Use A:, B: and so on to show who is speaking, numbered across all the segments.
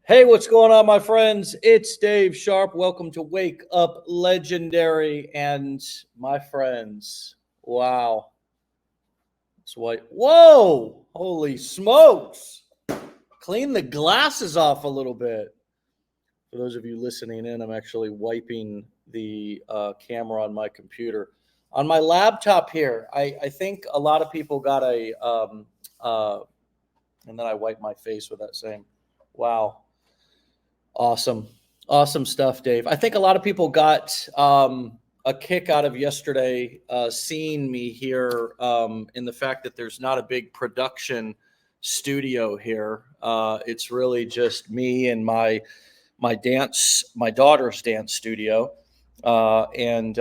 A: Hey, what's going on, my friends? It's Dave Sharpe. Welcome to Wake Up Legendary. And my friends, wow. It's white. Whoa! Holy smokes! Clean the glasses off a little bit. For those of you listening in, I'm actually wiping the camera on my computer. On my laptop here, I think a lot of people got and then I wipe my face with that same, wow. Awesome. Awesome stuff, Dave. I think a lot of people got a kick out of yesterday seeing me here in the fact that there's not a big production studio here. It's really just me and my daughter's dance studio. And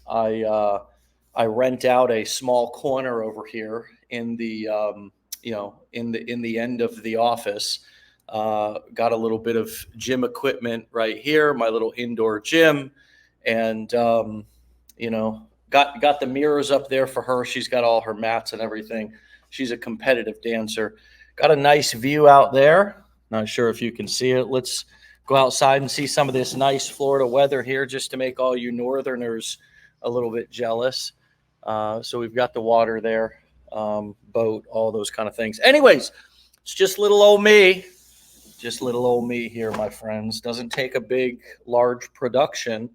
A: I rent out a small corner over here in the, in the end of the office. Got a little bit of gym equipment right here, my little indoor gym, and got the mirrors up there for her. She's got all her mats and everything. She's a competitive dancer. Got a nice view out there. Not sure if you can see it. Let's go outside and see some of this nice Florida weather here, just to make all you Northerners a little bit jealous. So we've got the water there, boat, all those kind of things. Anyways, it's just little old me. Just little old me here, my friends. Doesn't take a big, large production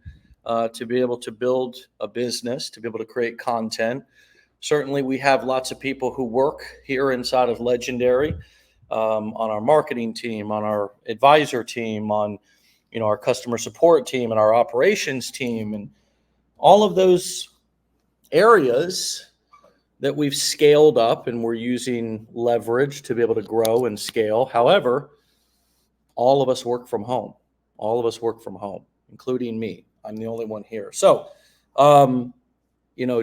A: to be able to build a business, to be able to create content. Certainly, we have lots of people who work here inside of Legendary, on our marketing team, on our advisor team, on our customer support team, and our operations team, and all of those areas that we've scaled up, and we're using leverage to be able to grow and scale. However, all of us work from home. All of us work from home, including me. I'm the only one here. So,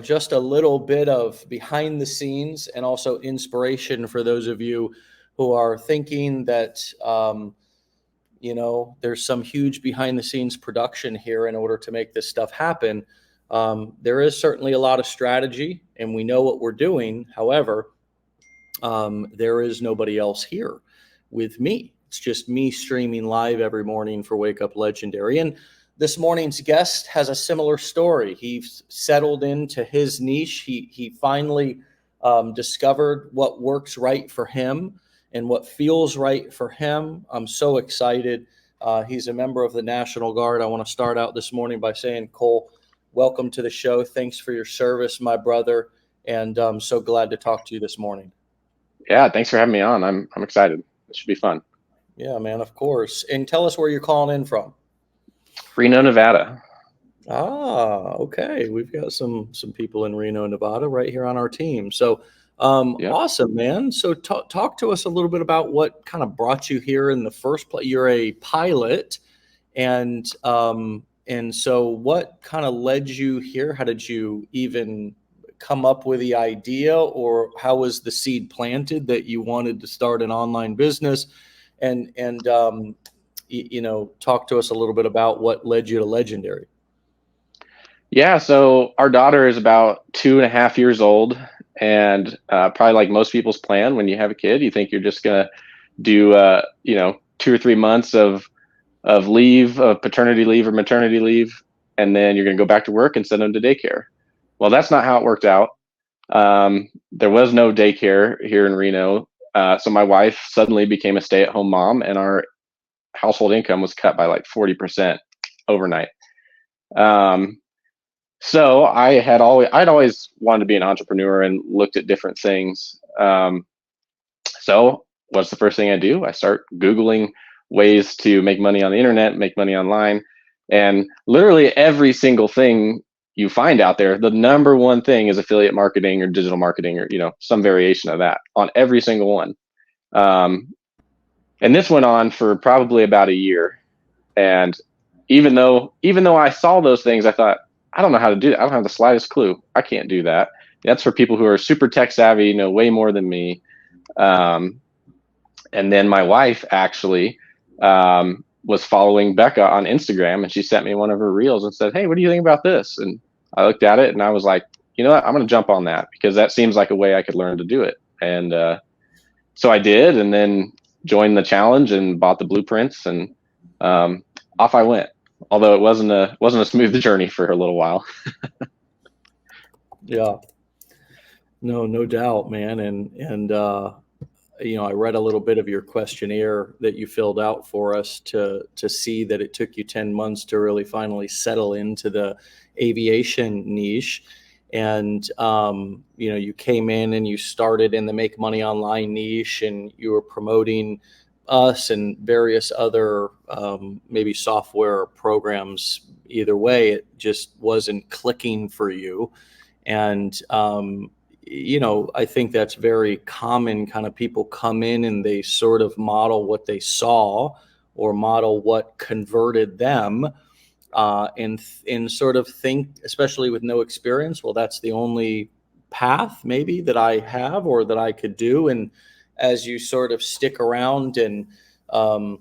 A: just a little bit of behind the scenes and also inspiration for those of you who are thinking that, there's some huge behind the scenes production here in order to make this stuff happen. There is certainly a lot of strategy, and we know what we're doing. However, there is nobody else here with me. It's just me streaming live every morning for Wake Up Legendary. And this morning's guest has a similar story. He's settled into his niche. He finally discovered what works right for him and what feels right for him. I'm so excited. He's a member of the National Guard. I want to start out this morning by saying, Cole, welcome to the show. Thanks for your service, my brother. And I'm so glad to talk to you this morning.
B: Yeah, thanks for having me on. I'm excited. It should be fun.
A: Yeah, man, of course. And tell us where you're calling in from.
B: Reno, Nevada.
A: Ah, okay. We've got some people in Reno, Nevada right here on our team. So Awesome, man. So talk to us a little bit about what kind of brought you here in the first place. You're a pilot, and so what kind of led you here? How did you even come up with the idea, or how was the seed planted that you wanted to start an online business? And talk to us a little bit about what led you to Legendary.
B: Yeah, so our daughter is about 2.5 years old, and probably like most people's plan when you have a kid, you think you're just gonna do 2 or 3 months of leave, of paternity leave or maternity leave, and then you're gonna go back to work and send them to daycare. Well, that's not how it worked out. There was no daycare here in Reno. So my wife suddenly became a stay-at-home mom, and our household income was cut by like 40% overnight. So I'd always wanted to be an entrepreneur and looked at different things. So what's the first thing I do? I start Googling ways to make money on the internet, make money online, and literally every single thing you find out there, the number one thing is affiliate marketing or digital marketing, or some variation of that on every single one. And this went on for probably about a year. And even though I saw those things, I thought, I don't know how to do it. I don't have the slightest clue. I can't do that. That's for people who are super tech savvy, know way more than me. And then my wife actually was following Becca on Instagram, and she sent me one of her reels and said, "Hey, what do you think about this?" And I looked at it and I was like, you know what, I'm going to jump on that because that seems like a way I could learn to do it. And so I did. And then joined the challenge and bought the blueprints, and off I went. Although it wasn't a smooth journey for a little while.
A: Yeah. No doubt, man. I read a little bit of your questionnaire that you filled out for us to see that it took you 10 months to really finally settle into the aviation niche. And, you came in and you started in the make money online niche, and you were promoting us and various other, maybe software programs. Either way, it just wasn't clicking for you. And, I think that's very common. Kind of people come in and they sort of model what they saw or model what converted them, and sort of think, especially with no experience, well, that's the only path maybe that I have or that I could do. And as you sort of stick around and, um,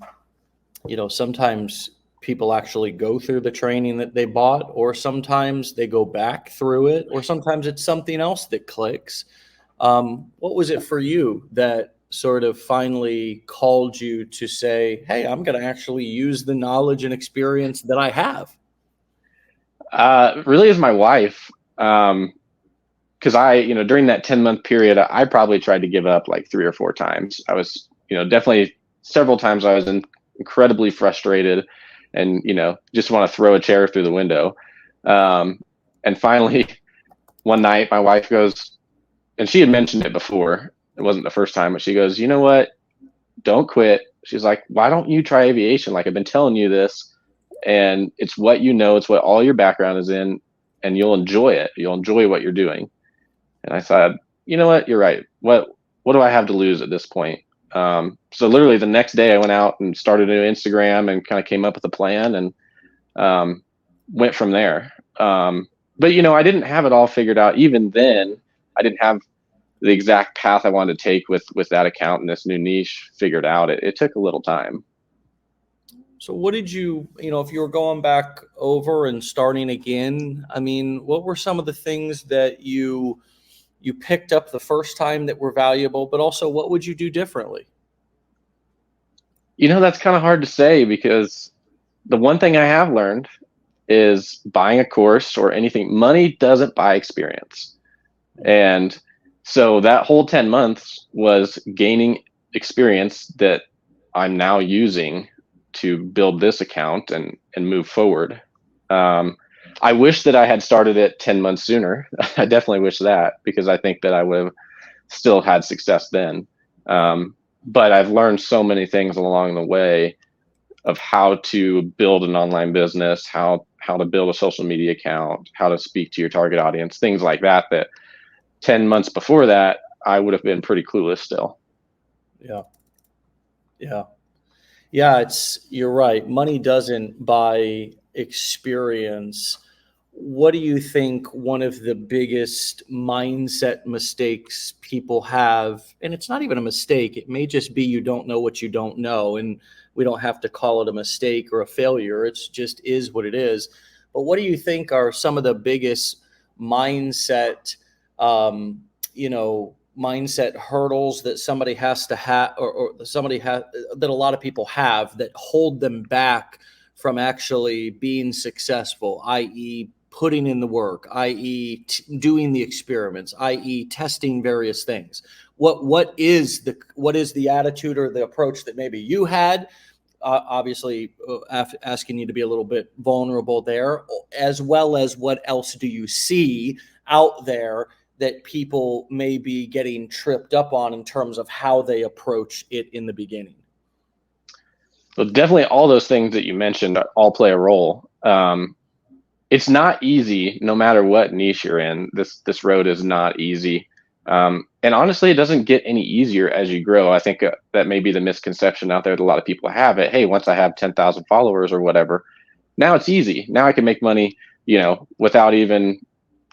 A: sometimes people actually go through the training that they bought, or sometimes they go back through it, or sometimes it's something else that clicks. What was it for you that sort of finally called you to say, hey, I'm going to actually use the knowledge and experience that I have?
B: Really is my wife. Because during that 10-month period, I probably tried to give up like 3 or 4 times. I was, definitely several times I was incredibly frustrated and, just want to throw a chair through the window. And finally, one night, my wife goes, and she had mentioned it before. It wasn't the first time, but she goes, you know what? Don't quit. She's like, why don't you try aviation? Like, I've been telling you this, and it's what it's what all your background is in, and you'll enjoy it. You'll enjoy what you're doing. And I said, you know what? You're right. What do I have to lose at this point? So literally the next day I went out and started an Instagram and kind of came up with a plan, and went from there. But I didn't have it all figured out. Even then, I didn't have the exact path I wanted to take with that account and this new niche figured out. It took a little time.
A: So what did if you were going back over and starting again, I mean, what were some of the things that you picked up the first time that were valuable, but also what would you do differently?
B: That's kind of hard to say, because the one thing I have learned is buying a course or anything, money doesn't buy experience. And so that whole 10 months was gaining experience that I'm now using to build this account and move forward. I wish that I had started it 10 months sooner. I definitely wish that, because I think that I would have still had success then. But I've learned so many things along the way of how to build an online business, how to build a social media account, how to speak to your target audience, things like that 10 months before that, I would have been pretty clueless still.
A: Yeah. Yeah. Yeah. You're right. Money doesn't buy experience. What do you think one of the biggest mindset mistakes people have? And it's not even a mistake. It may just be you don't know what you don't know. And we don't have to call it a mistake or a failure. It's just is what it is. But what do you think are some of the biggest mindset, mindset hurdles that somebody has to have, or somebody has, that a lot of people have, that hold them back from actually being successful, i.e. putting in the work, i.e. doing the experiments, i.e. testing various things? What is the attitude or the approach that maybe you had? Obviously, asking you to be a little bit vulnerable there, as well as what else do you see out there that people may be getting tripped up on in terms of how they approach it in the beginning?
B: Well, definitely all those things that you mentioned all play a role. It's not easy, no matter what niche you're in. This road is not easy. And honestly, it doesn't get any easier as you grow. I think that may be the misconception out there that a lot of people have. It, hey, once I have 10,000 followers or whatever, now it's easy. Now I can make money, without even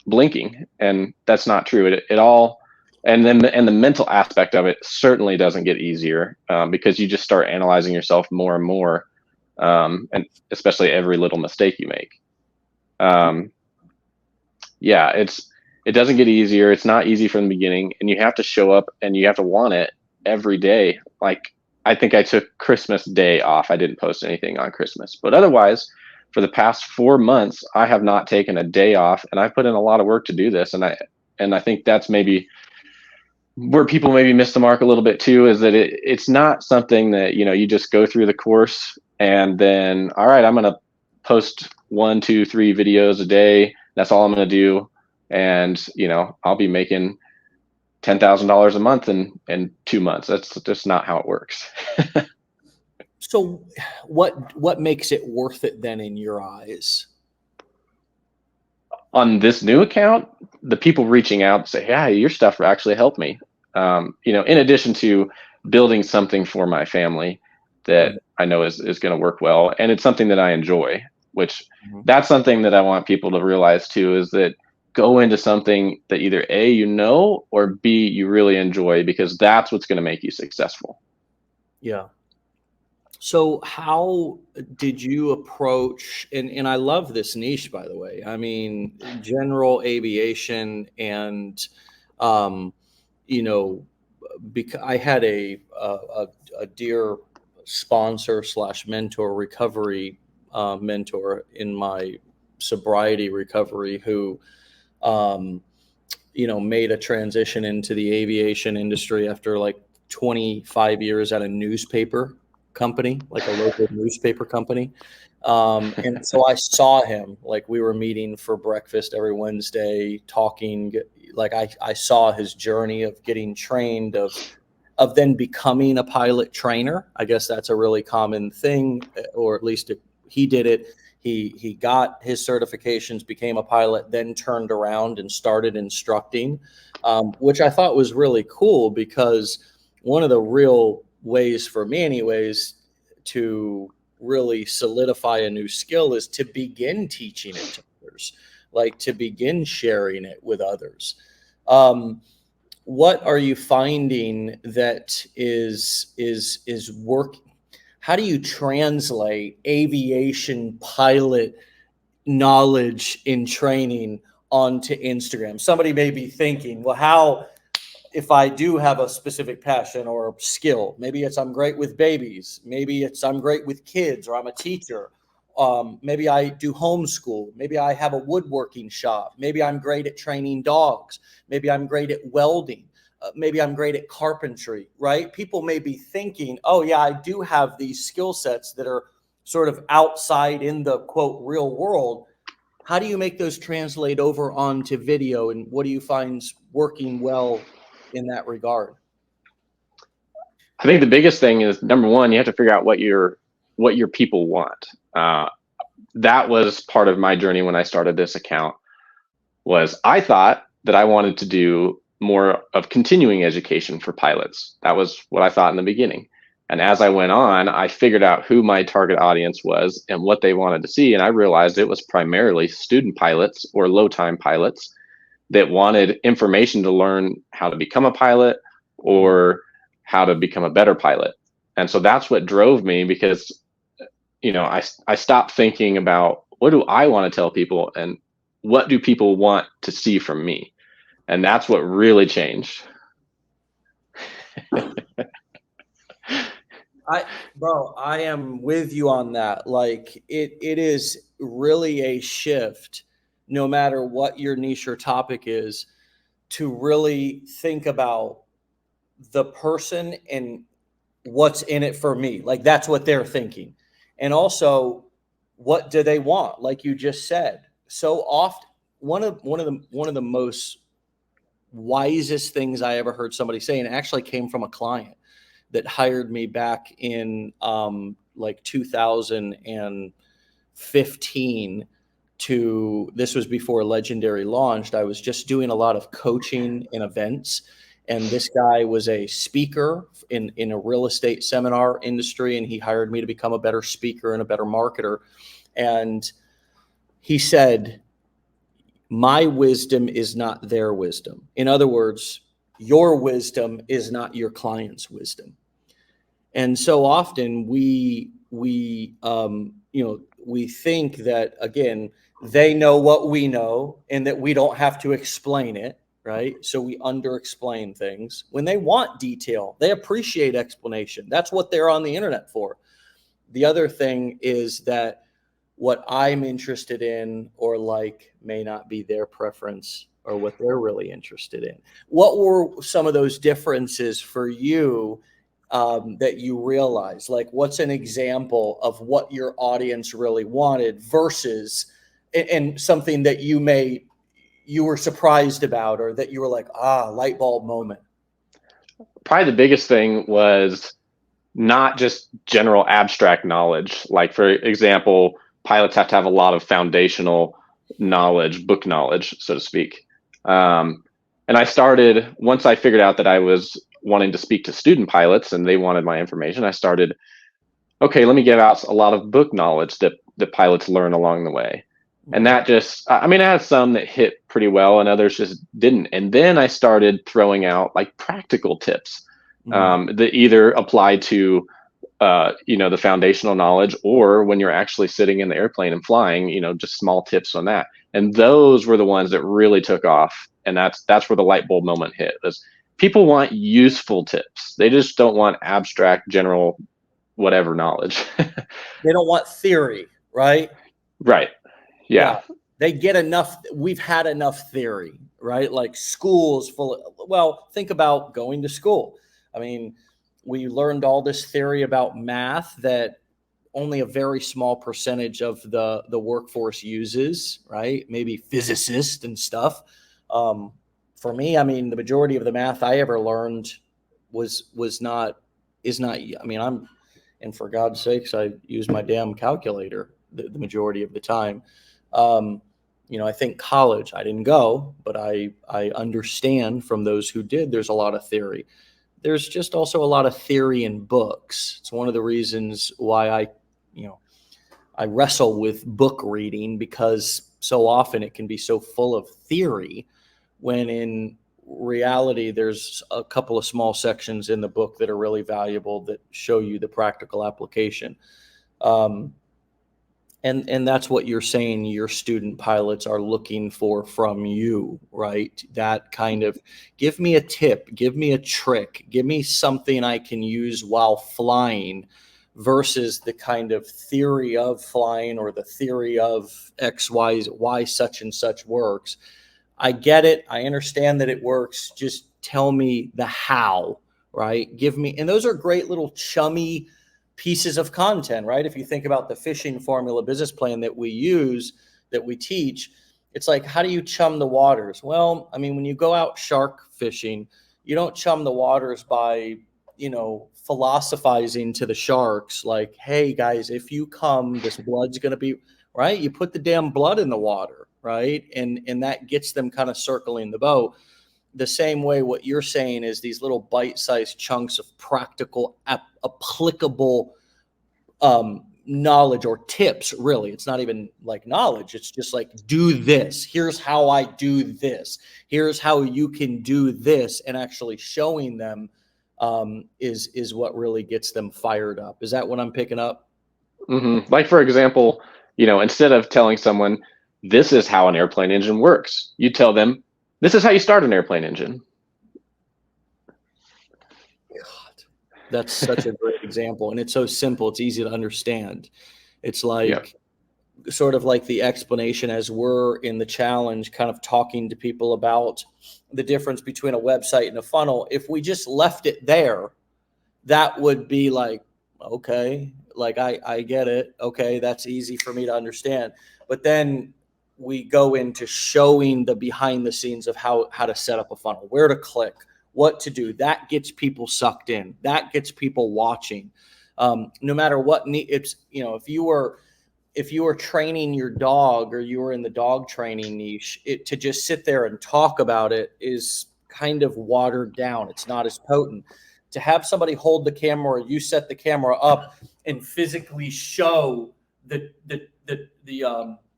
B: blinking. And that's not true. It all, and the mental aspect of it certainly doesn't get easier, because you just start analyzing yourself more and more, and especially every little mistake you make. Yeah, it doesn't get easier. It's not easy from the beginning, and you have to show up and you have to want it every day. Like, I think I took Christmas Day off. I didn't post anything on Christmas, but otherwise, for the past 4 months, I have not taken a day off, and I've put in a lot of work to do this. And I think that's maybe where people maybe miss the mark a little bit too, is that it's not something that, you just go through the course and then, all right, I'm going to post 1, 2, 3 videos a day. That's all I'm going to do. And, I'll be making $10,000 a month in 2 months. That's just not how it works.
A: So what makes it worth it then in your eyes?
B: On this new account, the people reaching out say, "Yeah, your stuff actually helped me." In addition to building something for my family that I know is going to work well, and it's something that I enjoy, which that's something that I want people to realize too, is that go into something that either A, or B, you really enjoy, because that's what's going to make you successful.
A: Yeah. So how did you approach, and I love this niche, by the way, I mean, general aviation, and, because I had a dear sponsor / mentor, recovery mentor in my sobriety recovery, who, made a transition into the aviation industry after like 25 years at a newspaper company, like a local newspaper company. And so I saw him, like we were meeting for breakfast every Wednesday, talking, like I saw his journey of getting trained, of then becoming a pilot trainer. I guess that's a really common thing, or at least he did it. He got his certifications, became a pilot, then turned around and started instructing, which I thought was really cool, because one of the real ways for me anyways to really solidify a new skill is to begin teaching it to others, like to begin sharing it with others. What are you finding that is working? How do you translate aviation pilot knowledge in training onto Instagram? Somebody may be thinking, well, how, if I do have a specific passion or a skill, maybe it's I'm great with babies, maybe it's I'm great with kids, or I'm a teacher, maybe I do homeschool, maybe I have a woodworking shop, maybe I'm great at training dogs, maybe I'm great at welding, maybe I'm great at carpentry, right? People may be thinking, oh yeah, I do have these skill sets that are sort of outside in the quote real world. How do you make those translate over onto video, and what do you find working well in that regard?
B: I think the biggest thing is, number one, you have to figure out what your people want. That was part of my journey when I started this account. Was I thought that I wanted to do more of continuing education for pilots. That was what I thought in the beginning. And as I went on, I figured out who my target audience was and what they wanted to see. And I realized it was primarily student pilots or low-time pilots that wanted information to learn how to become a pilot or how to become a better pilot. And so that's what drove me, because, I stopped thinking about what do I want to tell people and what do people want to see from me. And that's what really changed.
A: I am with you on that. Like it is really a shift, no matter what your niche or topic is, to really think about the person and what's in it for me. Like that's what they're thinking. And also, what do they want? Like you just said. So often, one of the most wisest things I ever heard somebody say, and it actually came from a client that hired me back in like 2015 this was before Legendary launched. I was just doing a lot of coaching and events. And this guy was a speaker in a real estate seminar industry. And he hired me to become a better speaker and a better marketer. And he said, my wisdom is not their wisdom. In other words, your wisdom is not your client's wisdom. And so often we think that, again, they know what we know and that we don't have to explain it, right? So we under-explain things. When they want detail, they appreciate explanation. That's what they're on the internet for. The other thing is that what I'm interested in or like may not be their preference or what they're really interested in. What were some of those differences for you that you realized? Like, what's an example of what your audience really wanted versus and something that you were surprised about or that you were like, light bulb moment?
B: Probably the biggest thing was not just general abstract knowledge. Like, for example, pilots have to have a lot of foundational knowledge, book knowledge, so to speak. And I started, once I figured out that I was wanting to speak to student pilots and they wanted my information, I started, okay, let me give out a lot of book knowledge that pilots learn along the way. And that just, I mean, I had some that hit pretty well and others just didn't. And then I started throwing out like practical tips that either apply to, the foundational knowledge, or when you're actually sitting in the airplane and flying, just small tips on that. And those were the ones that really took off. And that's where the light bulb moment hit. Is people want useful tips. They just don't want abstract, general, whatever knowledge.
A: They don't want theory, right?
B: Right. Yeah.
A: They get enough. We've had enough theory, right? Like schools full of, well, think about going to school. I mean, we learned all this theory about math that only a very small percentage of the workforce uses, right? Maybe physicists and stuff. For me, I mean, the majority of the math I ever learned is not, I mean, and for God's sakes, I use my damn calculator the majority of the time. I think college, I didn't go, but I understand from those who did, there's a lot of theory. There's just also a lot of theory in books. It's one of the reasons why I wrestle with book reading, because so often it can be so full of theory when in reality, there's a couple of small sections in the book that are really valuable that show you the practical application. And that's what you're saying your student pilots are looking for from you, right? That kind of, give me a tip, give me a trick, give me something I can use while flying, versus the kind of theory of flying or the theory of X, Y, why such and such works. I get it. I understand that it works. Just tell me the how, right? Give me, and those are great little chummy pieces of content, right? If you think about the fishing formula business plan that we use, that we teach, it's like, how do you chum the waters? Well, I mean, when you go out shark fishing, you don't chum the waters by, philosophizing to the sharks like, hey guys, if you come, this blood's going to be right. You put the damn blood in the water, right? And that gets them kind of circling the boat. The same way what you're saying is these little bite-sized chunks of practical, applicable knowledge or tips, really. It's not even like knowledge. It's just like, do this. Here's how I do this. Here's how you can do this. And actually showing them is what really gets them fired up. Is that what I'm picking up?
B: Mm-hmm. Like, for example, instead of telling someone, this is how an airplane engine works, you tell them, this is how you start an airplane engine.
A: God, that's such a great example. And it's so simple. It's easy to understand. It's like sort of like the explanation as we're in the challenge, kind of talking to people about the difference between a website and a funnel. If we just left it there, that would be like, okay, like I get it. Okay, that's easy for me to understand. But then we go into showing the behind the scenes of how to set up a funnel, where to click, what to do. That gets people sucked in. That gets people watching. No matter what, it's, if you were training your dog or you were in the dog training niche, to just sit there and talk about it is kind of watered down. It's not as potent. To have somebody hold the camera, or you set the camera up and physically show the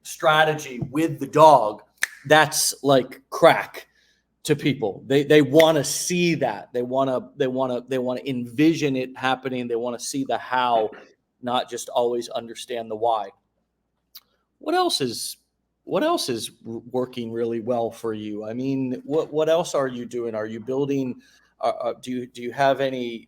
A: strategy with the dog, that's like crack to people. They want to see that. They want to envision it happening. They want to see the how, not just always understand the why. What else is what else is working really well for you? I mean, what else are you doing? Are you building? Do you have any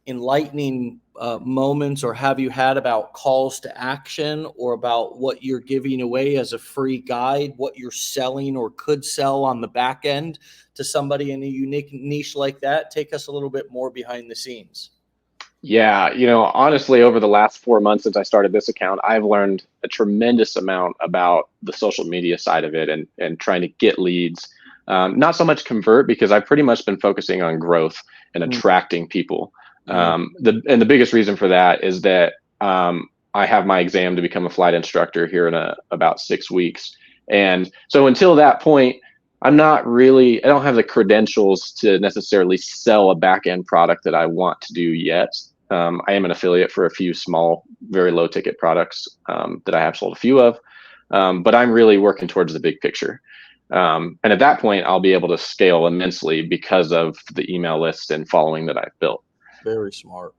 A: enlightening moments, or have you had about calls to action, or about what you're giving away as a free guide, what you're selling or could sell on the back end to somebody in a unique niche like that? Take us a little bit more behind the scenes.
B: Yeah, honestly, over the last 4 months since I started this account, I've learned a tremendous amount about the social media side of it, and trying to get leads. Not so much convert, because I've pretty much been focusing on growth and attracting people. The biggest reason for that is that I have my exam to become a flight instructor here in about 6 weeks. And so until that point, I don't have the credentials to necessarily sell a back end product that I want to do yet. I am an affiliate for a few small, very low ticket products that I have sold a few of, but I'm really working towards the big picture. And at that point, I'll be able to scale immensely because of the email list and following that I've built.
A: Very smart.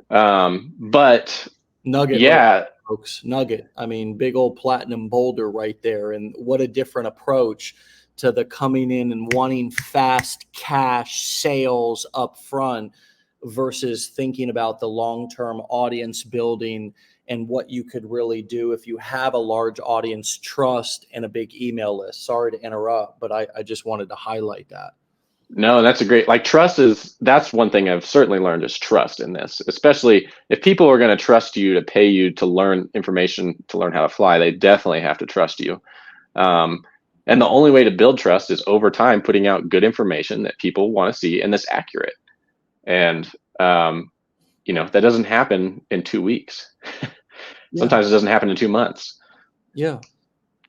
B: But
A: Nugget,
B: yeah,
A: right, folks. Nugget. I mean, big old platinum boulder right there. And what a different approach to the coming in and wanting fast cash sales up front versus thinking about the long-term audience building and what you could really do if you have a large audience trust and a big email list. Sorry to interrupt, but I just wanted to highlight that.
B: no, that's a great, that's one thing I've certainly learned, is trust in this, especially if people are going to trust you to pay you to learn information, to learn how to fly, they definitely have to trust you. And the only way to build trust is over time, putting out good information that people want to see and that's accurate. And, that doesn't happen in 2 weeks. Sometimes it doesn't happen in 2 months.
A: Yeah.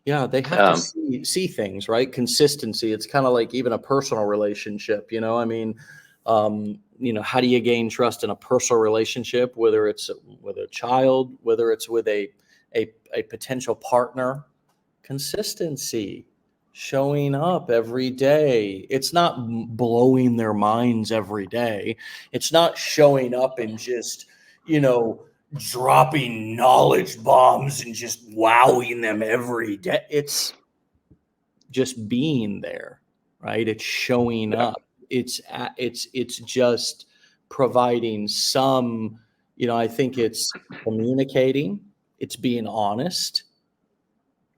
A: Yeah. They have to see things, right? Consistency. It's kind of like even a personal relationship, I mean, how do you gain trust in a personal relationship, whether it's with a child, whether it's with a potential partner? Consistency, showing up every day. It's not blowing their minds every day. It's not showing up and just, dropping knowledge bombs and just wowing them every day. It's just being there, right? It's showing up. It's just providing some, I think it's communicating, it's being honest.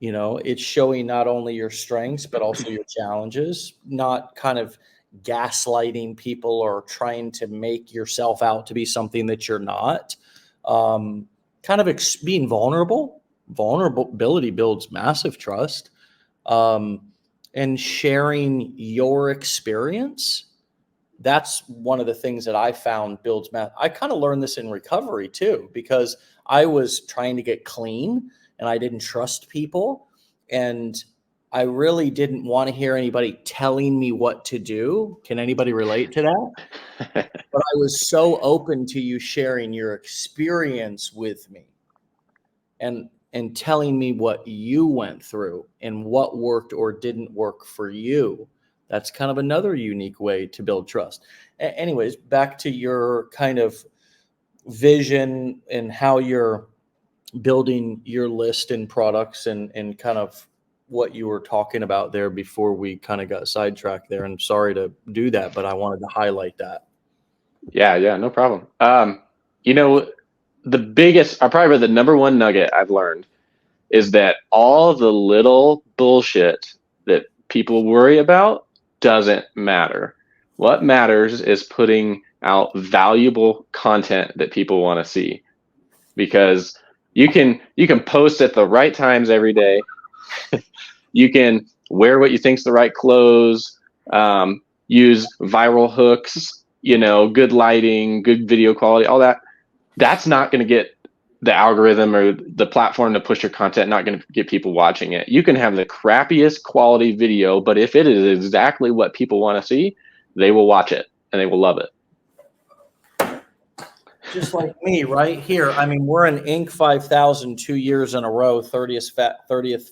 A: It's showing not only your strengths, but also your challenges, not kind of gaslighting people or trying to make yourself out to be something that you're not. Being vulnerable. Vulnerability builds massive trust. And sharing your experience. That's one of the things that I found builds I kind of learned this in recovery too, because I was trying to get clean and I didn't trust people. And I really didn't want to hear anybody telling me what to do. Can anybody relate to that? But I was so open to you sharing your experience with me and telling me what you went through and what worked or didn't work for you. That's kind of another unique way to build trust. Anyways, back to your kind of vision and how you're building your list and products and kind of what you were talking about there before we kind of got sidetracked there. And sorry to do that, but I wanted to highlight that.
B: Yeah, no problem. Probably the number one nugget I've learned is that all the little bullshit that people worry about doesn't matter. What matters is putting out valuable content that people want to see, because you can post at the right times every day. You can wear what you think's the right clothes, use viral hooks, good lighting, good video quality, all that. That's not going to get the algorithm or the platform to push your content, not going to get people watching it. You can have the crappiest quality video, but if it is exactly what people want to see, they will watch it and they will love it.
A: Just like me right here. I mean, we're in Inc. 5000 2 years in a row, 30th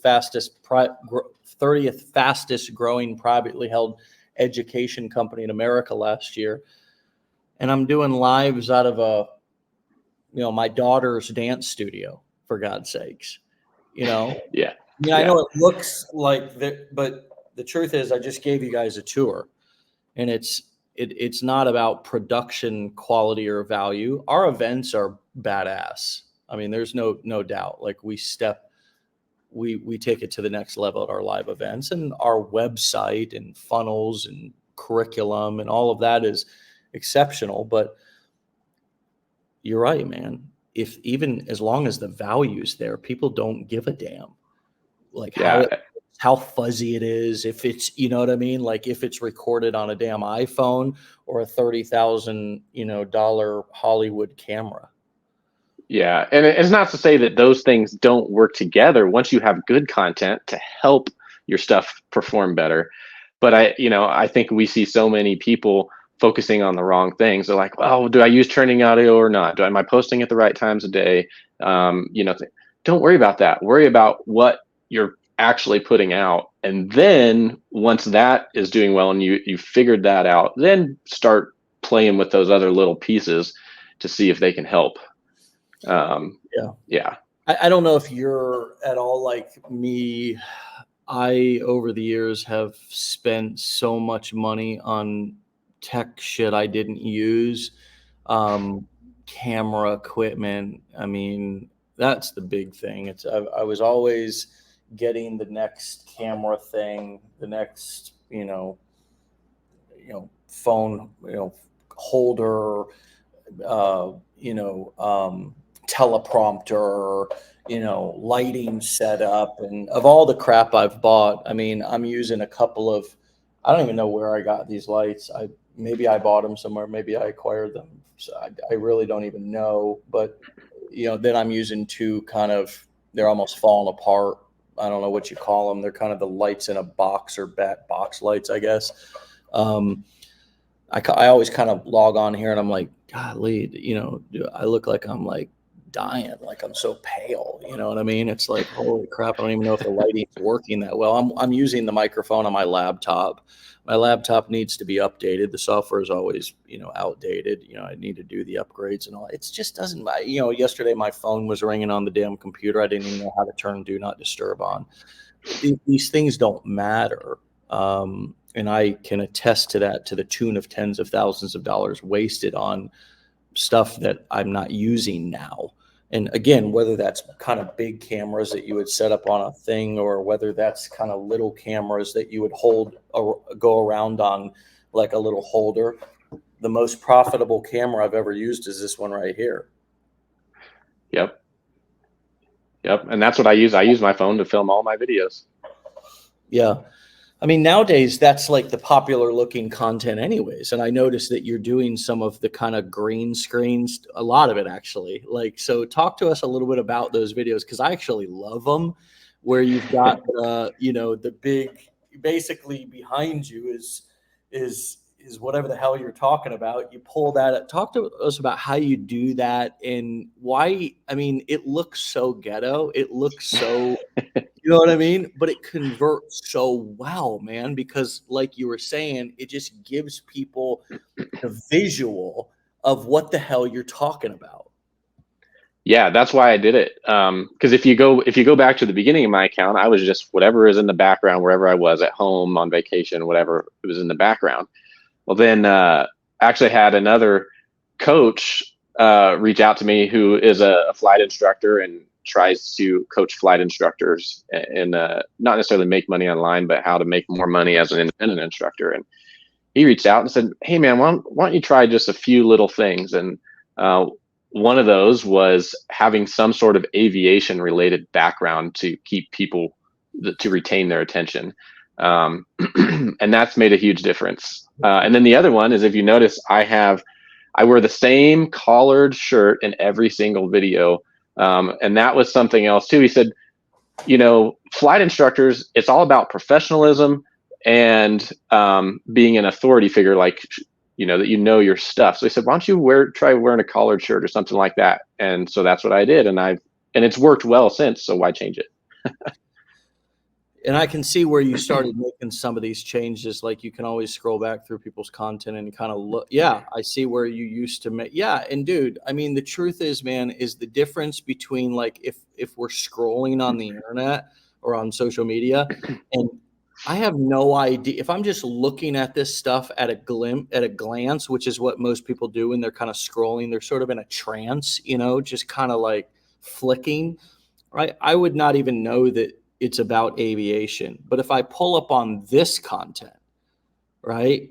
A: fastest growing privately held education company in America last year. And I'm doing lives out of my daughter's dance studio, for God's sakes.
B: Yeah.
A: Yeah, I know it looks like that, but the truth is, I just gave you guys a tour, and it's not about production quality or value. Our events are badass. I mean, there's no doubt. Like we take it to the next level at our live events, and our website and funnels and curriculum and all of that is exceptional. But you're right, man. If even as long as the value's there, people don't give a damn. Like
B: Yeah.
A: how fuzzy it is, if it's, you know what I mean? Like if it's recorded on a damn iPhone or a $30,000, dollar Hollywood camera.
B: Yeah. And it's not to say that those things don't work together once you have good content to help your stuff perform better. But I think we see so many people focusing on the wrong things. They're like, well, do I use trending audio or not? Am I posting at the right times of day? Don't worry about that. Worry about what you're actually putting out. And then once that is doing well and you figured that out, then start playing with those other little pieces to see if they can help. Yeah.
A: I don't know if you're at all like me. I, over the years, have spent so much money on tech shit I didn't use. Camera equipment. I mean, that's the big thing. I was always getting the next camera thing, the next, phone, holder, teleprompter, lighting setup, and of all the crap I've bought, I mean, I'm using a couple of, I don't even know where I got these lights. Maybe I bought them somewhere, maybe I acquired them. So I really don't even know, but then I'm using two they're almost falling apart. I don't know what you call them. They're kind of the lights in a box or box lights, I guess. I always kind of log on here and I'm like, golly, I look like I'm like dying, like I'm so pale, you know what I mean? It's like, holy crap, I don't even know if the lighting's working that well. I'm using the microphone on my laptop. My laptop needs to be updated. The software is always, outdated. I need to do the upgrades and all. It just doesn't, yesterday my phone was ringing on the damn computer. I didn't even know how to turn do not disturb on. These things don't matter. And I can attest to that, to the tune of tens of thousands of dollars wasted on stuff that I'm not using now. And again, whether that's kind of big cameras that you would set up on a thing, or whether that's kind of little cameras that you would go around on like a little holder, the most profitable camera I've ever used is this one right here.
B: Yep. And that's what I use. I use my phone to film all my videos.
A: Yeah. I mean, nowadays that's like the popular looking content anyways. And I noticed that you're doing some of the kind of green screens, a lot of it actually. Like, so talk to us a little bit about those videos, because I actually love them, where you've got, the big, basically behind you is whatever the hell you're talking about. You pull that up. Talk to us about how you do that and why. I mean, it looks so ghetto. It looks so, you know what I mean? But it converts so well, man, because like you were saying, it just gives people the visual of what the hell you're talking about.
B: Yeah, that's why I did it. Because if you go back to the beginning of my account, I was just whatever is in the background, wherever I was at home, on vacation, whatever it was in the background. Well, then actually had another coach reach out to me who is a flight instructor and tries to coach flight instructors and not necessarily make money online, but how to make more money as an independent instructor. And he reached out and said, hey man, why don't you try just a few little things? And one of those was having some sort of aviation related background to keep people to retain their attention. And that's made a huge difference. And then the other one is, if you notice, I wear the same collared shirt in every single video. And that was something else too. He said, flight instructors, it's all about professionalism and being an authority figure, like, that your stuff. So he said, why don't you try wearing a collared shirt or something like that? And so that's what I did. And it's worked well since. So why change it?
A: And I can see where you started making some of these changes. Like, you can always scroll back through people's content and kind of look. Yeah, I see where you used to make. Yeah. And dude, I mean, the truth is, man, is the difference between, like, if we're scrolling on the internet or on social media. And I have no idea if I'm just looking at this stuff at a glance, which is what most people do when they're kind of scrolling. They're sort of in a trance, just kind of like flicking. Right? I would not even know that it's about aviation. But if I pull up on this content, right,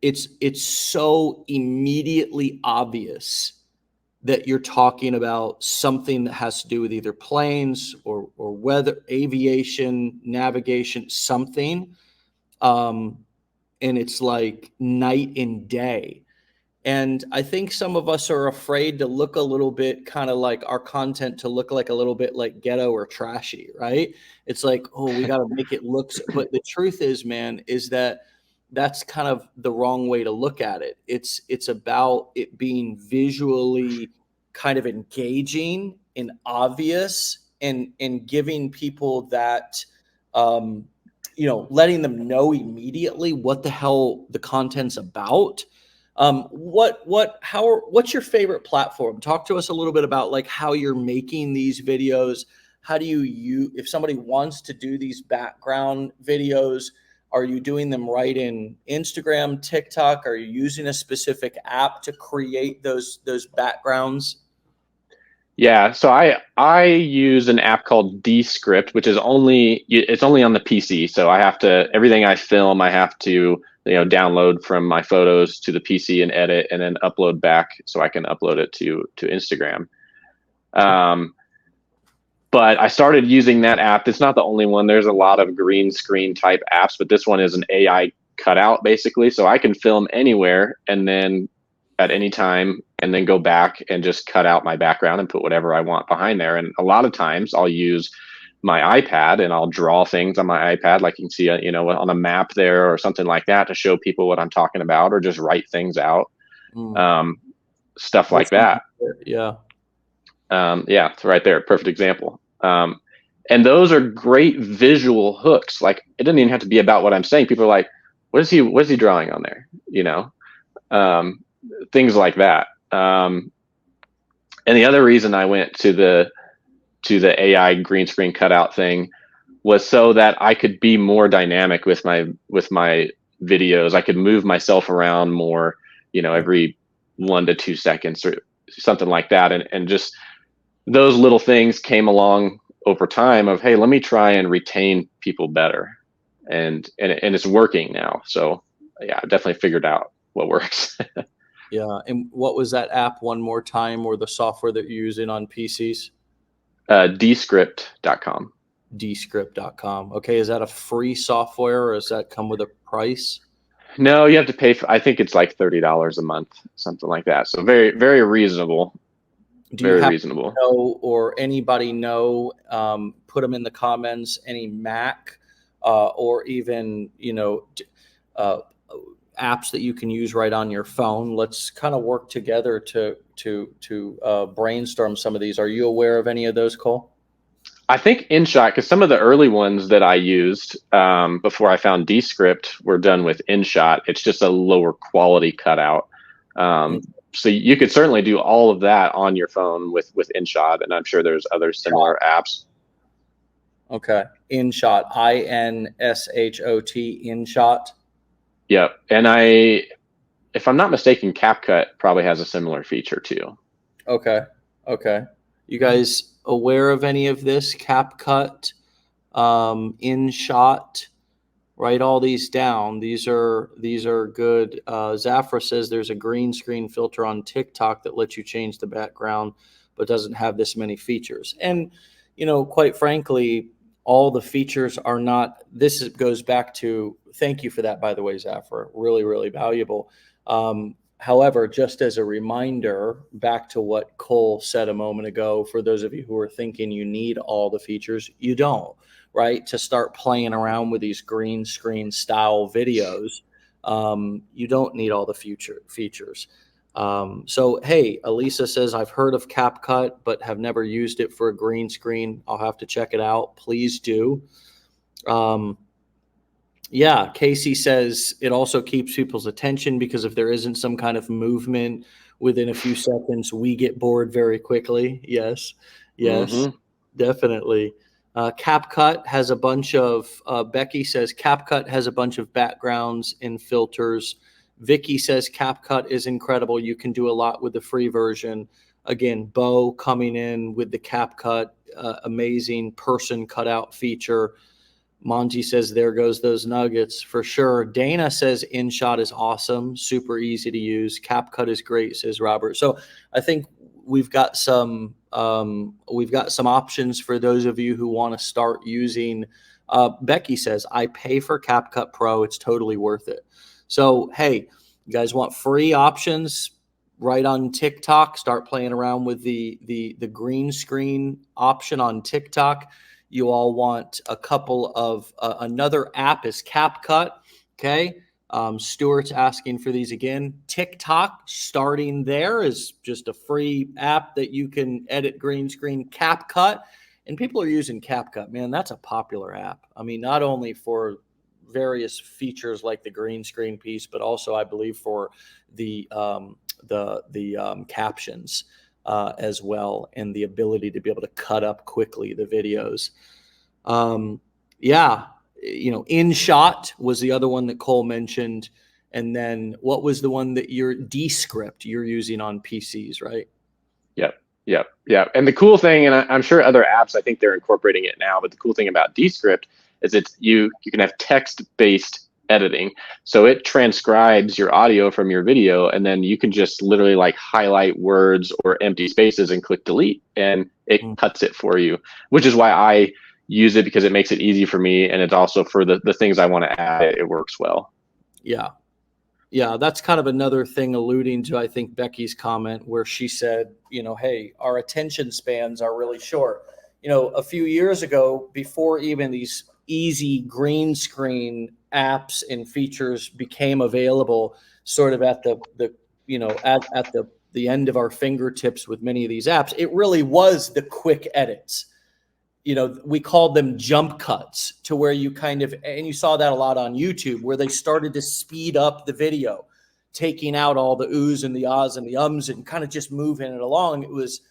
A: it's so immediately obvious that you're talking about something that has to do with either planes or weather, aviation, navigation, something. And it's like night and day. And I think some of us are afraid to look a little bit kind of like our content to look like a little bit like ghetto or trashy, right? It's like, oh, we got to make it look. But the truth is, man, is that that's kind of the wrong way to look at it. It's about it being visually kind of engaging and obvious, and giving people that, letting them know immediately what the hell the content's about. What's your favorite platform? Talk to us a little bit about like how you're making these videos. How do you if somebody wants to do these background videos, are you doing them right in Instagram, TikTok? Are you using a specific app to create those backgrounds?
B: Yeah, so I use an app called Descript, which is it's only on the PC. So I have to everything I film, I have to download from my photos to the PC and edit, and then upload back so I can upload it to Instagram. But I started using that app. It's not the only one. There's a lot of green screen type apps, but this one is an AI cutout basically. So I can film anywhere and then at any time, and then go back and just cut out my background and put whatever I want behind there. And a lot of times I'll use my iPad and I'll draw things on my iPad, like you can see, on a map there or something like that, to show people what I'm talking about, or just write things out, stuff like that.
A: Yeah.
B: Yeah, it's right there. Perfect example. And those are great visual hooks. Like, it doesn't even have to be about what I'm saying. People are like, what is he drawing on there? Things like that. And the other reason I went to the AI green screen cutout thing was so that I could be more dynamic with my videos. I could move myself around more, every 1 to 2 seconds or something like that. And just those little things came along over time of, hey, let me try and retain people better. And it's working now. So yeah, I definitely figured out what works.
A: Yeah. And what was that app one more time, or the software that you're using on PCs?
B: Descript.com.
A: Descript.com. Okay. Is that a free software, or does that come with a price?
B: No, you have to pay for, I think it's like $30 a month, something like that. So very, very reasonable.
A: Do you happen to know, or anybody know, put them in the comments, any Mac or even, apps that you can use right on your phone? Let's kind of work together to brainstorm some of these. Are you aware of any of those, Cole?
B: I think InShot, because some of the early ones that I used before I found Descript were done with InShot. It's just a lower quality cutout. So you could certainly do all of that on your phone with InShot, and I'm sure there's other similar apps.
A: Okay. InShot, INSHOT, InShot.
B: Yep. And if I'm not mistaken, CapCut probably has a similar feature too.
A: Okay. You guys aware of any of this? CapCut, InShot, write all these down. These are good. Zafra says there's a green screen filter on TikTok that lets you change the background, but doesn't have this many features. And, quite frankly, all the features are not, this goes back to, thank you for that, by the way, Zafra, really, really valuable. However, just as a reminder, back to what Cole said a moment ago, for those of you who are thinking you need all the features, you don't, right? To start playing around with these green screen style videos, you don't need all the features. So, hey, Elisa says, I've heard of CapCut, but have never used it for a green screen. I'll have to check it out. Please do. Yeah, Casey says it also keeps people's attention, because if there isn't some kind of movement within a few seconds, we get bored very quickly. Yes, definitely. CapCut has a bunch of, Becky says CapCut has a bunch of backgrounds and filters. Vicky says CapCut is incredible. You can do a lot with the free version. Again, Bo coming in with the CapCut, amazing person cutout feature. Monty says, there goes those nuggets for sure. Dana says InShot is awesome, super easy to use. CapCut is great, says Robert. So I think we've got some options for those of you who want to start using. Becky says, I pay for CapCut Pro. It's totally worth it. So, hey, you guys want free options? Right on TikTok, start playing around with the green screen option on TikTok. You all want a couple of another app is CapCut. Okay. Stuart's asking for these again. TikTok, starting there, is just a free app that you can edit green screen. CapCut, and people are using CapCut. Man, that's a popular app. I mean, not only for various features like the green screen piece, but also I believe for the captions as well, and the ability to be able to cut up quickly the videos. InShot was the other one that Cole mentioned. And then what was the one that Descript you're using on PCs, right?
B: Yep. And the cool thing, and I'm sure other apps, I think they're incorporating it now, but the cool thing about Descript is you can have text-based editing. So it transcribes your audio from your video, and then you can just literally like highlight words or empty spaces and click delete, and it cuts it for you, which is why I use it, because it makes it easy for me, and it's also for the things I want to add, it works well.
A: Yeah, that's kind of another thing alluding to, I think, Becky's comment where she said, hey, our attention spans are really short. A few years ago, before even these easy green screen apps and features became available, sort of at the end of our fingertips with many of these apps, it really was the quick edits. We called them jump cuts, to where you and you saw that a lot on YouTube, where they started to speed up the video, taking out all the oohs and the ahs and the ums and kind of just moving it along. It was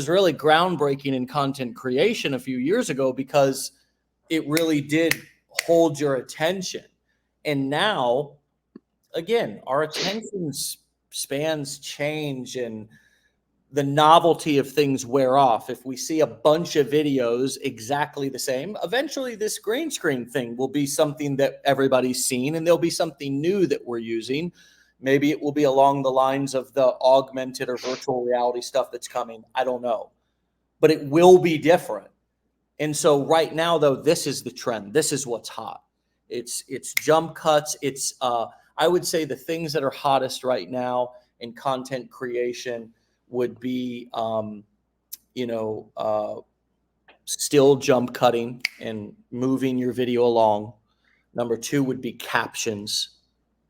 A: really groundbreaking in content creation a few years ago, because it really did hold your attention. And now, again, our attention spans change, and the novelty of things wear off. If we see a bunch of videos exactly the same, eventually this green screen thing will be something that everybody's seen, and there'll be something new that we're using. Maybe it will be along the lines of the augmented or virtual reality stuff that's coming. I don't know, but it will be different. And so right now, though, this is the trend. This is what's hot. It's jump cuts. It's I would say the things that are hottest right now in content creation would be, still jump cutting and moving your video along. Number two would be captions,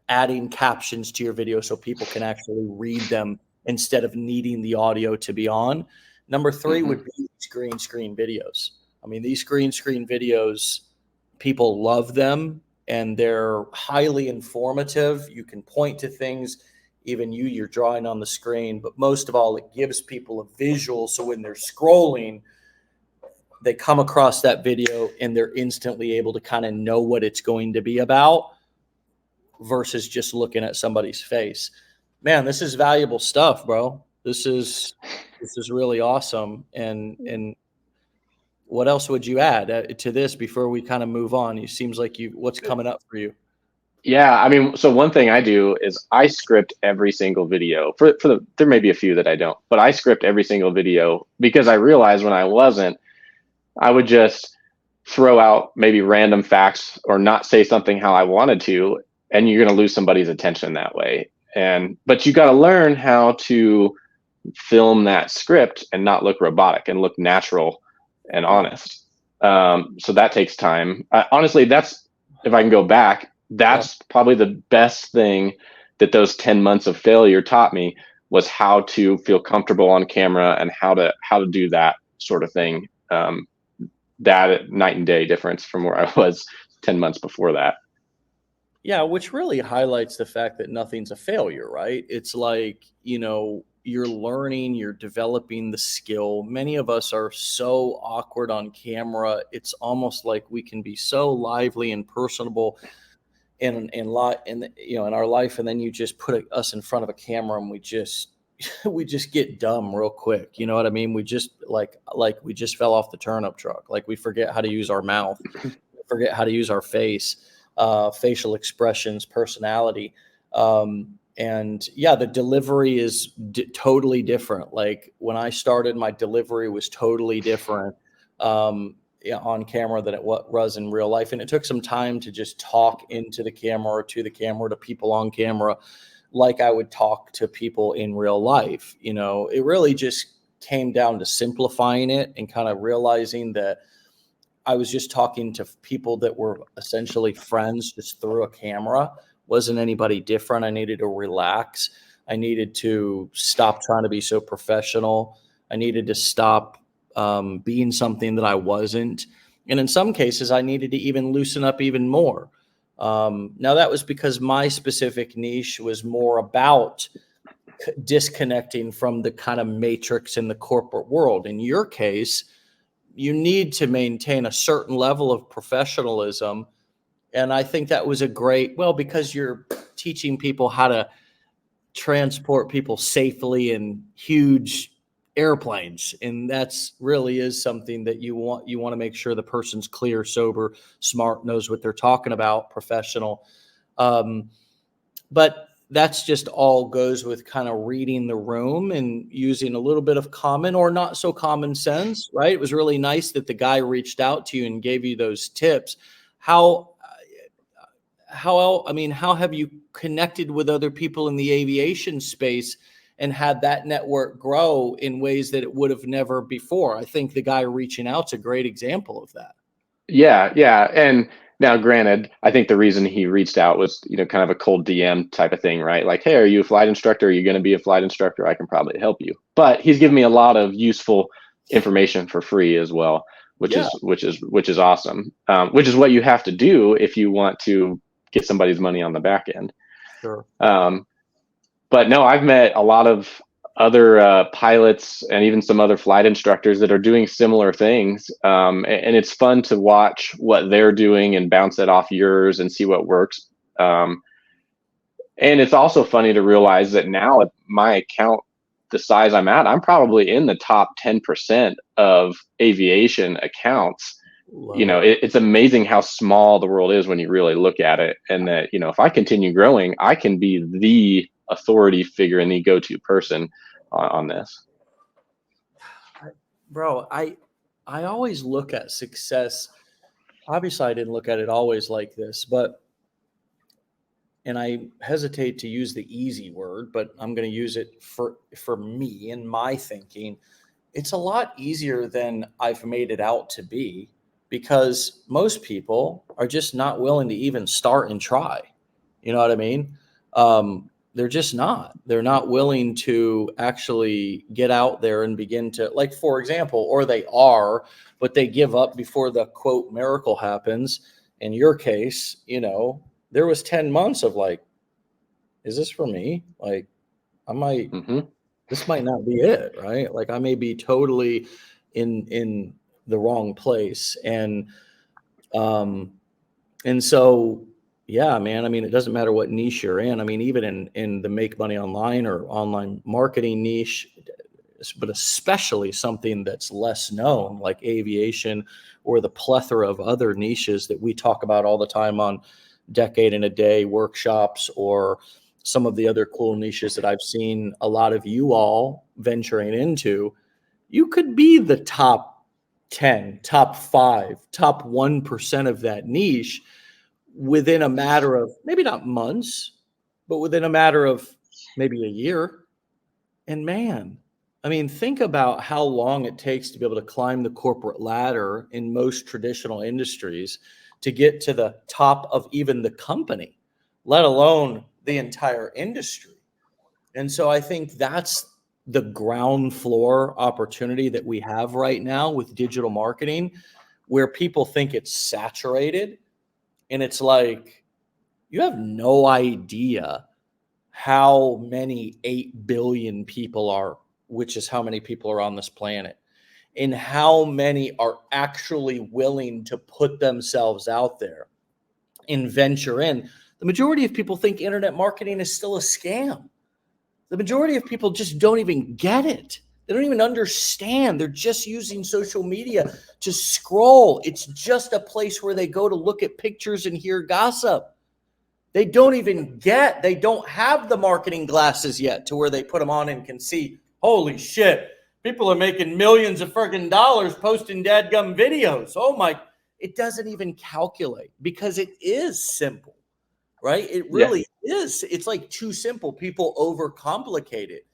A: adding captions to your video so people can actually read them instead of needing the audio to be on. Number three would be these green screen videos. I mean, these green screen videos, people love them, and they're highly informative. You can point to things, even you're drawing on the screen, but most of all, it gives people a visual. So when they're scrolling, they come across that video and they're instantly able to kind of know what it's going to be about, versus just looking at somebody's face. Man, this is valuable stuff, bro. This is really awesome. And what else would you add to this before we kind of move on? It seems like what's coming up for you?
B: Yeah, I mean, so one thing I do is I script every single video. There may be a few that I don't, but I script every single video, because I realized when I wasn't, I would just throw out maybe random facts or not say something how I wanted to, and you're going to lose somebody's attention that way. But you got to learn how to film that script and not look robotic and look natural and honest. So that takes time. Honestly, if I can go back, that's probably the best thing that those 10 months of failure taught me, was how to feel comfortable on camera and how to do that sort of thing. That night and day difference from where I was 10 months before that.
A: Yeah, which really highlights the fact that nothing's a failure, right? It's like, you're learning, you're developing the skill. Many of us are so awkward on camera. It's almost like we can be so lively and personable in our life, and then you just put us in front of a camera and we just we just get dumb real quick. You know what I mean? We just like we just fell off the turnip truck. Like we forget how to use our mouth, forget how to use our face, facial expressions, personality. And yeah, the delivery is totally different. Like when I started, my delivery was totally different on camera than it was in real life. And it took some time to just talk into the camera or to the camera, to people on camera, like I would talk to people in real life. You know, it really just came down to simplifying it and kind of realizing that I was just talking to people that were essentially friends just through a camera. Wasn't anybody different. I needed to relax. I needed to stop trying to be so professional. I needed to stop being something that I wasn't. And in some cases, I needed to even loosen up even more. Now, that was because my specific niche was more about disconnecting from the kind of matrix in the corporate world. In your case, you need to maintain a certain level of professionalism. And I think that was because you're teaching people how to transport people safely in huge airplanes. And that's really is something that you want to make sure the person's clear, sober, smart, knows what they're talking about, professional. But that's just all goes with kind of reading the room and using a little bit of common or not so common sense, right? It was really nice that the guy reached out to you and gave you those tips. How have you connected with other people in the aviation space and had that network grow in ways that it would have never before? I think the guy reaching out's a great example of that.
B: Yeah, yeah. And now, granted, I think the reason he reached out was, kind of a cold DM type of thing, right? Like, hey, are you a flight instructor? Are you going to be a flight instructor? I can probably help you. But he's given me a lot of useful information for free as well, which is awesome. Which is what you have to do if you want to get somebody's money on the back end.
A: Sure.
B: But no, I've met a lot of other pilots and even some other flight instructors that are doing similar things. And it's fun to watch what they're doing and bounce that off yours and see what works. And it's also funny to realize that now at my account, the size I'm at, I'm probably in the top 10% of aviation accounts. It's amazing how small the world is when you really look at it. And that, if I continue growing, I can be the authority figure and the go-to person on this.
A: Bro, I always look at success. Obviously, I didn't look at it always like this, and I hesitate to use the easy word, but I'm going to use it for me and my thinking. It's a lot easier than I've made it out to be, because most people are just not willing to even start and try. You know what I mean? They're just not. They're not willing to actually get out there and begin to, like, for example, or they are, but they give up before the quote miracle happens. In your case, there was 10 months of like, is this for me? Like, this might not be it, right? Like I may be totally in the wrong place. And so, yeah, man, I mean, it doesn't matter what niche you're in. I mean, even in the make money online or online marketing niche, but especially something that's less known like aviation or the plethora of other niches that we talk about all the time on Decade in a Day workshops, or some of the other cool niches that I've seen a lot of you all venturing into. You could be the top 10, top 5, top 1% of that niche within a matter of maybe not months, but within a matter of maybe a year. And man, I mean, think about how long it takes to be able to climb the corporate ladder in most traditional industries to get to the top of even the company, let alone the entire industry. And so I think that's the ground floor opportunity that we have right now with digital marketing, where people think it's saturated. And it's like, you have no idea how many 8 billion people are, which is how many people are on this planet, and how many are actually willing to put themselves out there and venture in. The majority of people think internet marketing is still a scam. The majority of people just don't even get it. They don't even understand. They're just using social media to scroll. It's just a place where they go to look at pictures and hear gossip. They don't have the marketing glasses yet to where they put them on and can see, holy shit, people are making millions of friggin' dollars posting dadgum videos. Oh my, it doesn't even calculate because it is simple, right? It really is. It's like too simple. People overcomplicate it.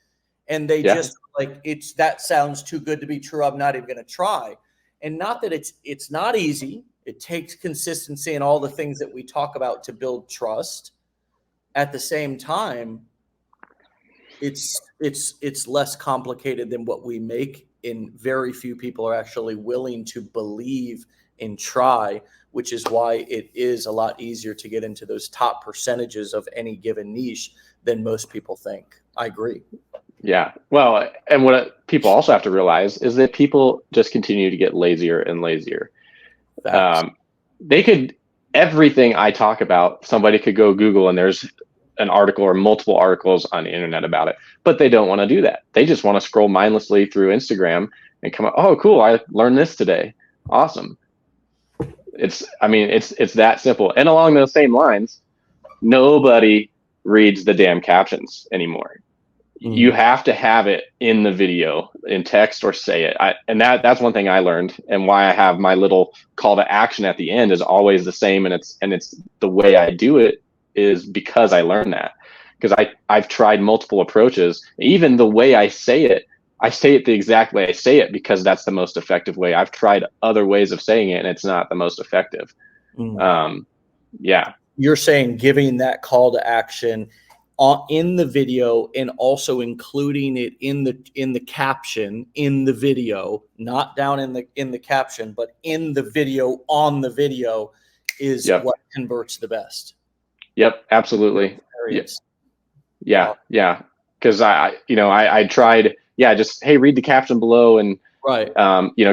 A: And they just like, that sounds too good to be true. I'm not even going to try. And not that it's not easy. It takes consistency and all the things that we talk about to build trust. At the same time, it's less complicated than what we make, and very few people are actually willing to believe and try, which is why it is a lot easier to get into those top percentages of any given niche than most people think. I agree.
B: Yeah. Well, and what people also have to realize is that people just continue to get lazier and lazier. They could, everything I talk about, somebody could go Google and there's an article or multiple articles on the internet about it, but they don't want to do that. They just want to scroll mindlessly through Instagram and come up, oh, cool, I learned this today. Awesome. It's that simple. And along those same lines, nobody reads the damn captions anymore. You have to have it in the video, in text, or say it. And that's one thing I learned, and why I have my little call to action at the end is always the same. And it's the way I do it is because I learned that, because I've tried multiple approaches. Even the way I say it the exact way I say it because that's the most effective way. I've tried other ways of saying it and it's not the most effective. Yeah.
A: You're saying giving that call to action in the video and also including it in the caption in the video, not down in the caption, but in the video, on the video, is what converts the best.
B: Yep, absolutely. Yeah. Because I tried. Just hey, read the caption below and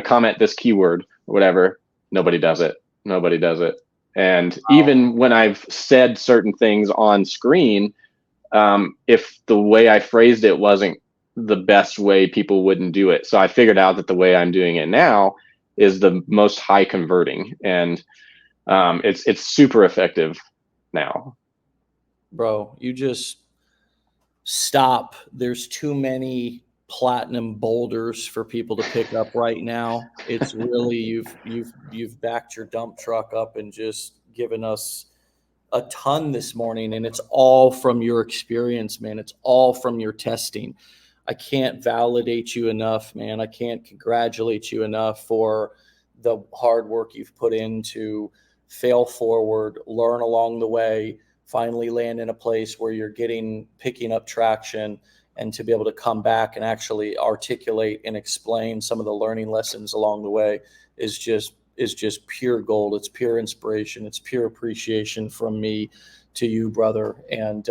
B: comment this keyword or whatever. Nobody does it. And even when I've said certain things on screen, if the way I phrased it wasn't the best way, people wouldn't do it. So I figured out that the way I'm doing it now is the most high converting, and it's super effective now.
A: Bro, you just stop. There's too many platinum boulders for people to pick up right now. It's really you've backed your dump truck up and just given us a ton this morning, and it's all from your experience, man. It's all from your testing. I can't validate you enough, man. I can't congratulate you enough for the hard work you've put in to fail forward, learn along the way, finally land in a place where you're picking up traction, and to be able to come back and actually articulate and explain some of the learning lessons along the way is just pure gold. It's pure inspiration. It's pure appreciation from me to you, brother. And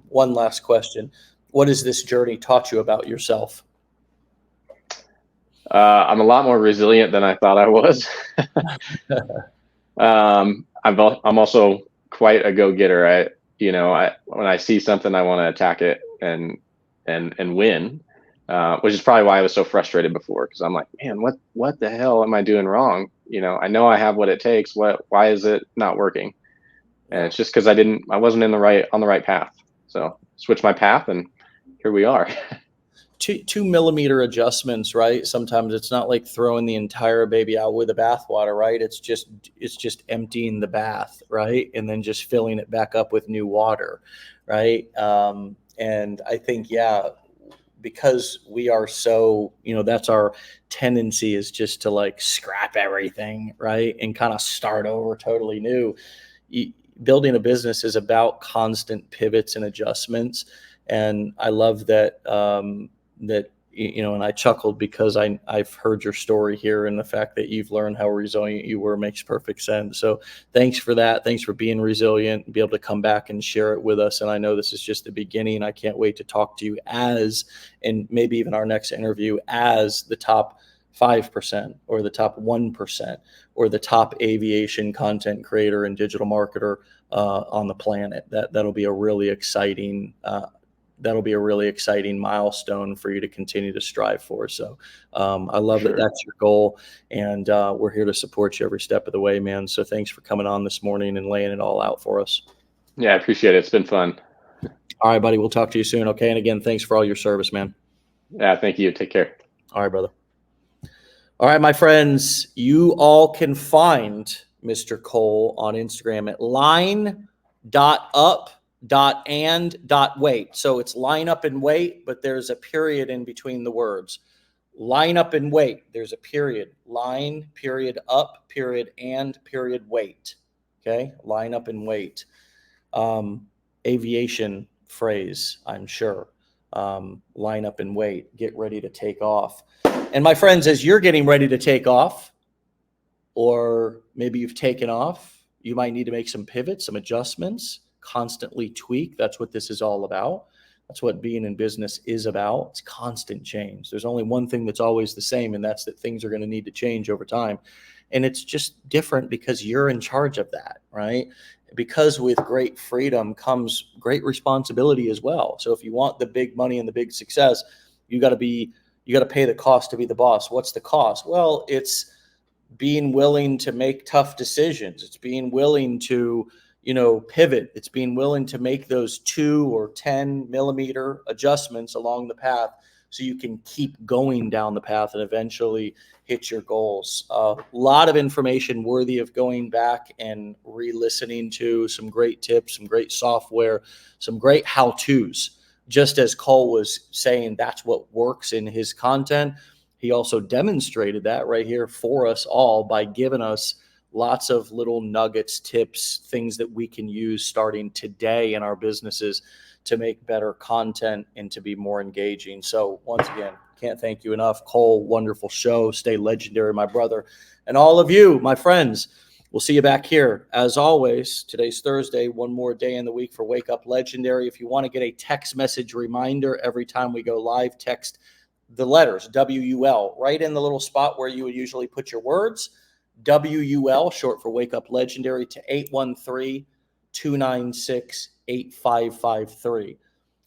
A: one last question. What has this journey taught you about yourself?
B: I'm a lot more resilient than I thought I was. I'm also quite a go-getter. When I see something, I want to attack it and win, which is probably why I was so frustrated before, because I'm like, man, what the hell am I doing wrong? I know I have what it takes. Why is it not working? And it's just because I wasn't on the right path. So switch my path, and here we are.
A: 2 millimeter adjustments, right? Sometimes it's not like throwing the entire baby out with the bathwater, right? It's just emptying the bath, right? And then just filling it back up with new water, right? And I think, because we are so, that's our tendency, is just to like scrap everything, right? And kind of start over totally new. Building a business is about constant pivots and adjustments. And I love that, that and I chuckled because I've heard your story here, and the fact that you've learned how resilient you were makes perfect sense. So thanks for that. Thanks for being resilient and be able to come back and share it with us. And I know this is just the beginning. I can't wait to talk to you and maybe even our next interview as the top 5% or the top 1% or the top aviation content creator and digital marketer on the planet. That'll be a really exciting milestone for you to continue to strive for. So I love that that's your goal, and we're here to support you every step of the way, man. So thanks for coming on this morning and laying it all out for us.
B: Yeah, I appreciate it. It's been fun.
A: All right, buddy. We'll talk to you soon. Okay. And again, thanks for all your service, man.
B: Yeah, thank you. Take care.
A: All right, brother. All right, my friends, you all can find Mr. Cole on Instagram at line.up.and.wait. So it's line up and wait, but there's a period in between the words. Line up and wait. There's a period. Line, period, up, period, and period, wait. Okay? Line up and wait. Aviation phrase, I'm sure. Line up and wait. Get ready to take off. And my friends, as you're getting ready to take off, or maybe you've taken off, you might need to make some pivots, some adjustments, constantly tweak. That's what this is all about. That's what being in business is about. It's constant change. There's only one thing that's always the same, and that's that things are going to need to change over time. And it's just different because you're in charge of that, right? Because with great freedom comes great responsibility as well. So if you want the big money and the big success, you got to pay the cost to be the boss. What's the cost? Well, it's being willing to make tough decisions. It's being willing to, pivot. It's being willing to make those 2 or 10 millimeter adjustments along the path so you can keep going down the path and eventually hit your goals. A lot of information worthy of going back and re-listening to, some great tips, some great software, some great how-tos. Just as Cole was saying, that's what works in his content. He also demonstrated that right here for us all by giving us lots of little nuggets, tips, things that we can use starting today in our businesses to make better content and to be more engaging. So once again, can't thank you enough. Cole, wonderful show. Stay legendary, my brother. And all of you, my friends, we'll see you back here. As always, today's Thursday, one more day in the week for Wake Up Legendary. If you want to get a text message reminder every time we go live, text the letters WUL right in the little spot where you would usually put your words. WUL, short for Wake Up Legendary, to 813-296-8553.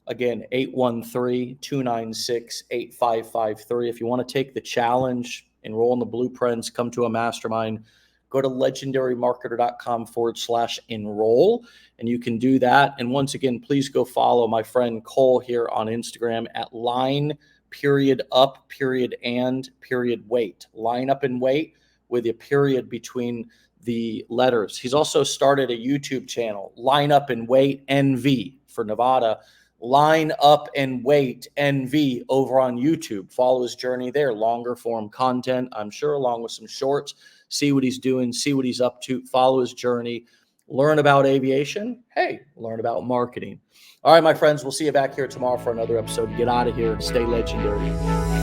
A: Again, 813-296-8553. If you want to take the challenge, enroll in the blueprints, come to a mastermind, go to legendarymarketer.com/enroll, and you can do that. And once again, please go follow my friend Cole here on Instagram at line_up_and_wait. Line up and wait with a period between the letters. He's also started a YouTube channel, Line Up and Wait NV for Nevada. Line Up and Wait NV over on YouTube. Follow his journey there. Longer form content, I'm sure, along with some shorts. See what he's doing, see what he's up to, follow his journey, learn about aviation. Hey, learn about marketing. All right, my friends, we'll see you back here tomorrow for another episode. Get out of here. Stay legendary.